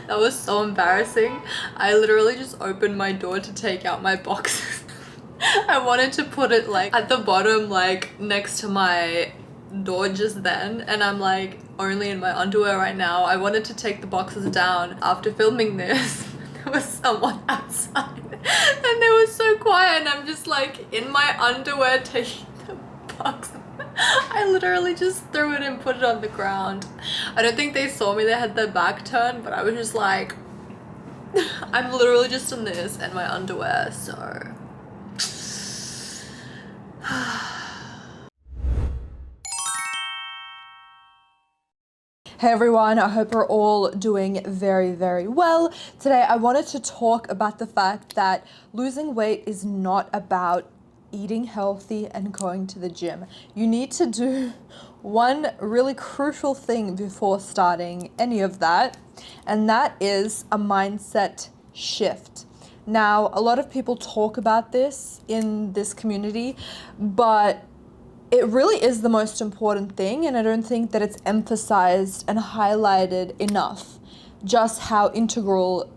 That was so embarrassing. I literally just opened my door to take out my boxes. I wanted to put it like at the bottom, like next to my door just then, and I'm like only in my underwear right now. I wanted to take the boxes down after filming this. There was someone outside and they were so quiet, and I'm just like in my underwear taking the box. I literally just threw it and put it on the ground. I don't think they saw me, they had their back turned, but I was just like, I'm literally just in this and my underwear, so. Hey everyone, I hope we're all doing very, very well. Today I wanted to talk about the fact that losing weight is not about eating healthy and going to the gym. You need to do one really crucial thing before starting any of that, and that is a mindset shift. Now, a lot of people talk about this in this community, but it really is the most important thing, and I don't think that it's emphasized and highlighted enough just how integral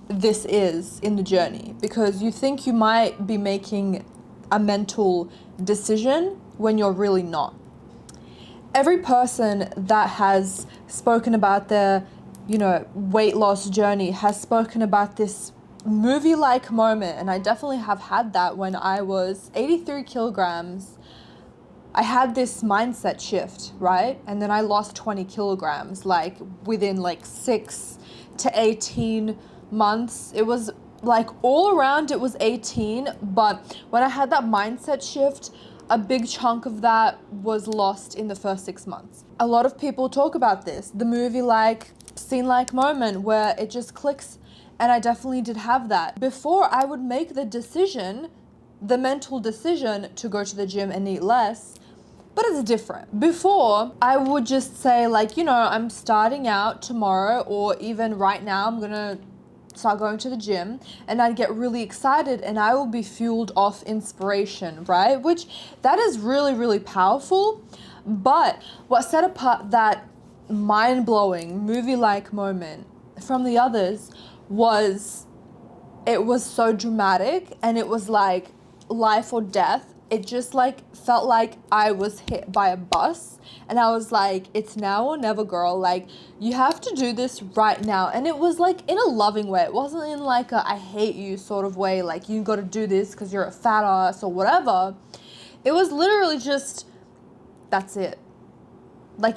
this is in the journey, because you think you might be making a mental decision when you're really not. Every person that has spoken about their, weight loss journey has spoken about this movie-like moment, and I definitely have had that. When I was 83 kilograms, I had this mindset shift, right? And then I lost 20 kilograms, like within 6 to 18 months. It was like all around it was 18, but when I had that mindset shift, a big chunk of that was lost in the first 6 months. A lot of people talk about this, the movie-like, scene-like moment where it just clicks, and I definitely did have that. Before I would make the decision, the mental decision to go to the gym and eat less, but it's different. Before, I would just say I'm starting out tomorrow, or even right now, I'm gonna start going to the gym, and I'd get really excited and I will be fueled off inspiration, right? Which that is really, really powerful. But what set apart that mind-blowing movie-like moment from the others was it was so dramatic, and it was like life or death. It just felt like I was hit by a bus, and I was like, it's now or never, girl. You have to do this right now. And it was in a loving way. It wasn't in a I hate you sort of way, you got to do this because you're a fat ass or whatever. It was literally just, that's it.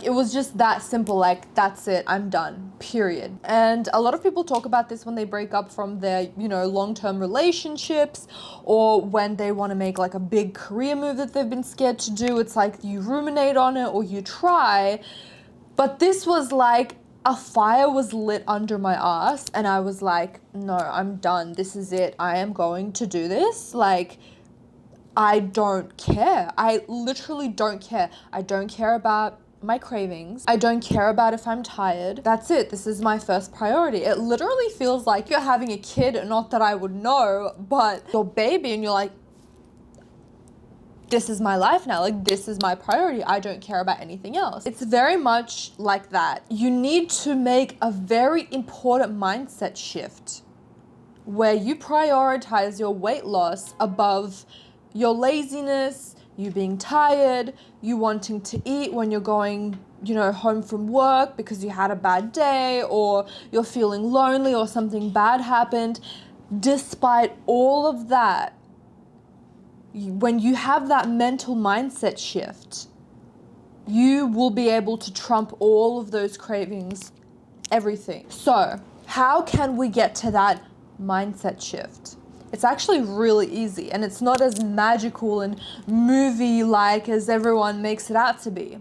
It was just that simple, that's it, I'm done, period. And a lot of people talk about this when they break up from their, long-term relationships, or when they want to make a big career move that they've been scared to do. It's you ruminate on it or you try. But this was a fire was lit under my ass, and I was no, I'm done. This is it. I am going to do this. I don't care. I literally don't care. I don't care about my cravings. I don't care about if I'm tired. That's it. This is my first priority. It literally feels like you're having a kid, not that I would know, but your baby, and you're this is my life now. This is my priority. I don't care about anything else. It's very much like that. You need to make a very important mindset shift where you prioritize your weight loss above your laziness, you being tired, you wanting to eat when you're going, home from work because you had a bad day, or you're feeling lonely or something bad happened. Despite all of that, when you have that mental mindset shift, you will be able to trump all of those cravings, everything. So, how can we get to that mindset shift? It's actually really easy, and it's not as magical and movie-like as everyone makes it out to be.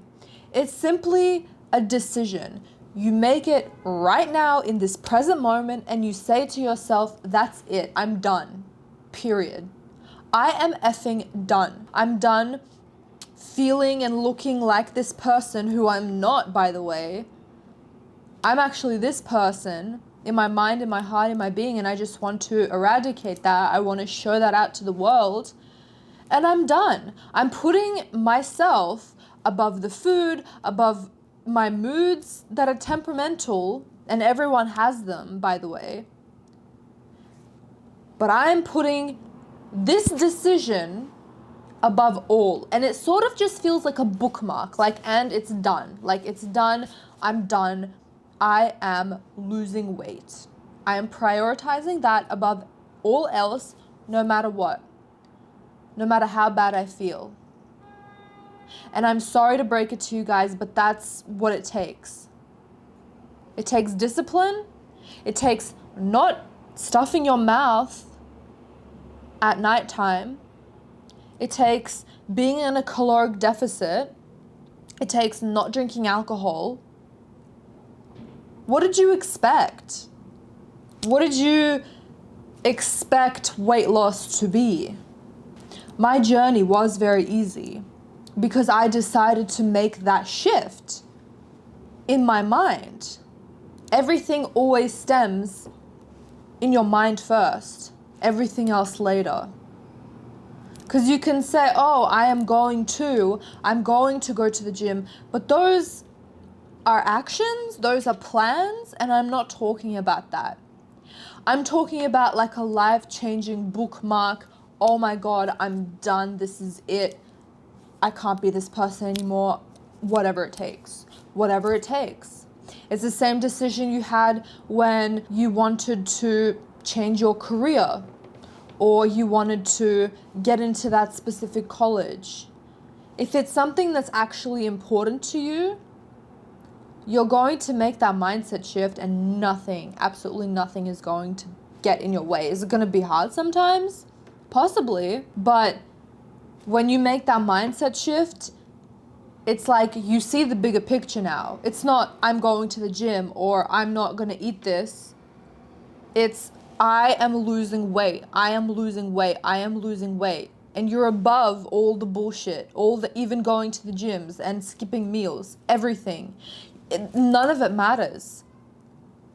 It's simply a decision. You make it right now in this present moment, and you say to yourself, that's it, I'm done, period. I am effing done. I'm done feeling and looking like this person who I'm not, by the way. I'm actually this person in my mind, in my heart, in my being, and I just want to eradicate that. I want to show that out to the world, and I'm done. I'm putting myself above the food, above my moods that are temperamental And everyone has them, by the way. But I'm putting this decision above all. And it sort of just feels like a bookmark, like, and it's done. Like, it's done. I'm done. I am losing weight. I am prioritizing that above all else, no matter what. No matter how bad I feel. And I'm sorry to break it to you guys, but that's what it takes. It takes discipline. It takes not stuffing your mouth at nighttime. It takes being in a caloric deficit. It takes not drinking alcohol. What did you expect? What did you expect weight loss to be? My journey was very easy because I decided to make that shift in my mind. Everything always stems in your mind first, everything else later. Because you can say, oh, I'm going to go to the gym, but those are actions, those are plans, and I'm not talking about that. I'm talking about like a life-changing bookmark. Oh my God, I'm done, this is it. I can't be this person anymore. Whatever it takes. Whatever it takes. It's the same decision you had when you wanted to change your career or you wanted to get into that specific college. If it's something that's actually important to you, you're going to make that mindset shift and nothing, absolutely nothing is going to get in your way. Is it going to be hard sometimes? Possibly. But when you make that mindset shift, it's like you see the bigger picture now. It's not, I'm going to the gym or I'm not going to eat this. It's, I am losing weight. I am losing weight. I am losing weight. And you're above all the bullshit, even going to the gyms and skipping meals, everything. None of it matters.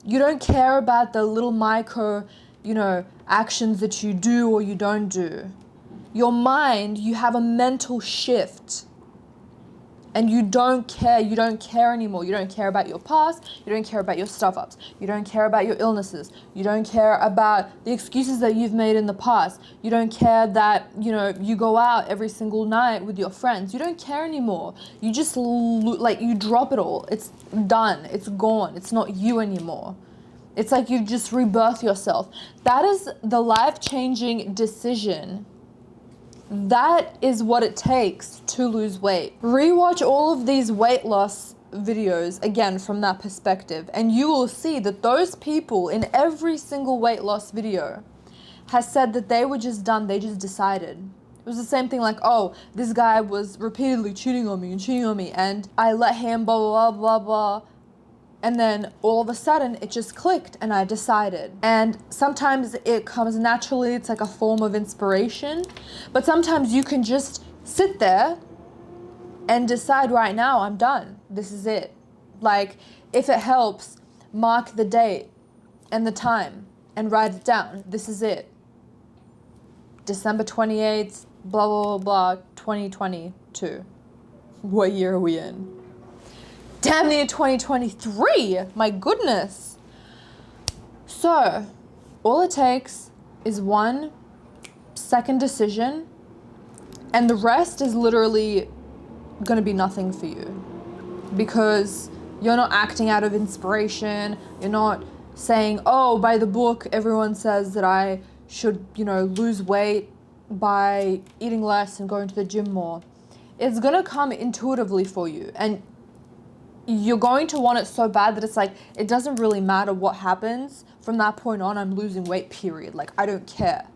You don't care about the little micro, actions that you do or you don't do. Your mind, you have a mental shift. And you don't care anymore. You don't care about your past. You don't care about your stuff-ups. You don't care about your illnesses. You don't care about the excuses that you've made in the past. You don't care that, you go out every single night with your friends. You don't care anymore. You just, you drop it all. It's done. It's gone. It's not you anymore. It's like you just rebirth yourself. That is the life-changing decision. That is what it takes to lose weight. Rewatch all of these weight loss videos again from that perspective, and you will see that those people in every single weight loss video has said that they were just done, they just decided. It was the same thing like, oh, this guy was repeatedly cheating on me, and I let him blah, blah, blah, blah. And then all of a sudden it just clicked and I decided. And sometimes it comes naturally, it's like a form of inspiration. But sometimes you can just sit there and decide right now, I'm done. This is it. Like, if it helps, mark the date and the time and write it down. This is it. December 28th, blah, blah, blah, blah, 2022. What year are we in? Damn near 2023, my goodness. So, all it takes is 1 second decision, and the rest is literally gonna be nothing for you. Because you're not acting out of inspiration, you're not saying, oh, by the book, everyone says that I should, lose weight by eating less and going to the gym more. It's gonna come intuitively for you, and you're going to want it so bad that it's like, it doesn't really matter what happens. From that point on, I'm losing weight, period. Like, I don't care.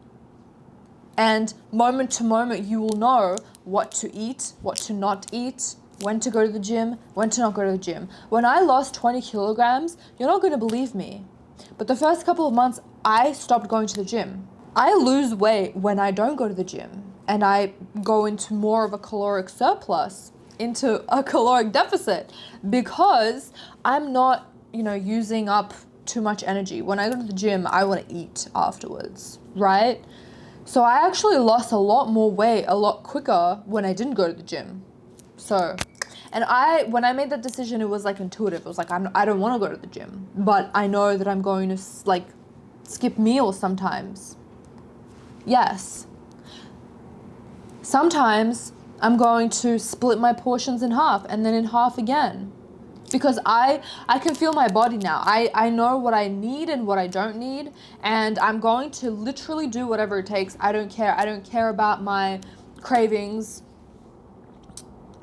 And moment to moment, you will know what to eat, what to not eat, when to go to the gym, when to not go to the gym. When I lost 20 kilograms, you're not going to believe me. But the first couple of months, I stopped going to the gym. I lose weight when I don't go to the gym. And I go into more of a caloric surplus, into a caloric deficit, because I'm not, using up too much energy. When I go to the gym, I want to eat afterwards, right? So I actually lost a lot more weight a lot quicker when I didn't go to the gym. So And when I made that decision, it was like intuitive. It was like, I don't want to go to the gym, but I know that I'm going to like skip meals sometimes. Yes. Sometimes I'm going to split my portions in half and then in half again. Because I can feel my body now. I know what I need and what I don't need. And I'm going to literally do whatever it takes. I don't care. I don't care about my cravings.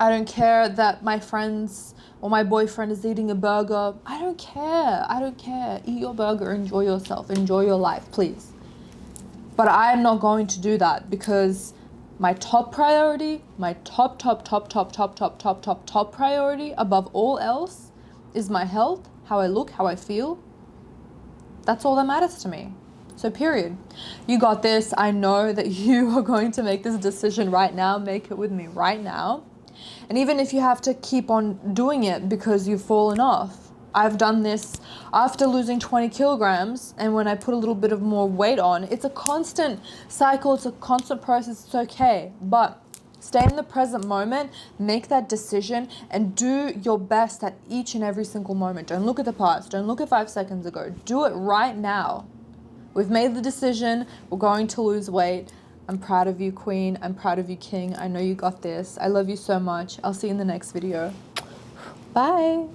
I don't care that my friends or my boyfriend is eating a burger. I don't care. I don't care. Eat your burger. Enjoy yourself. Enjoy your life, please. But I'm not going to do that because my top priority, my top priority above all else is my health, how I look, how I feel. That's all that matters to me. So period. You got this. I know that you are going to make this decision right now. Make it with me right now. And even if you have to keep on doing it because you've fallen off, I've done this after losing 20 kilograms, and when I put a little bit of more weight on, it's a constant cycle, it's a constant process, it's okay. But stay in the present moment, make that decision, and do your best at each and every single moment. Don't look at the past, don't look at 5 seconds ago. Do it right now. We've made the decision, we're going to lose weight. I'm proud of you, Queen. I'm proud of you, King. I know you got this. I love you so much. I'll see you in the next video. Bye.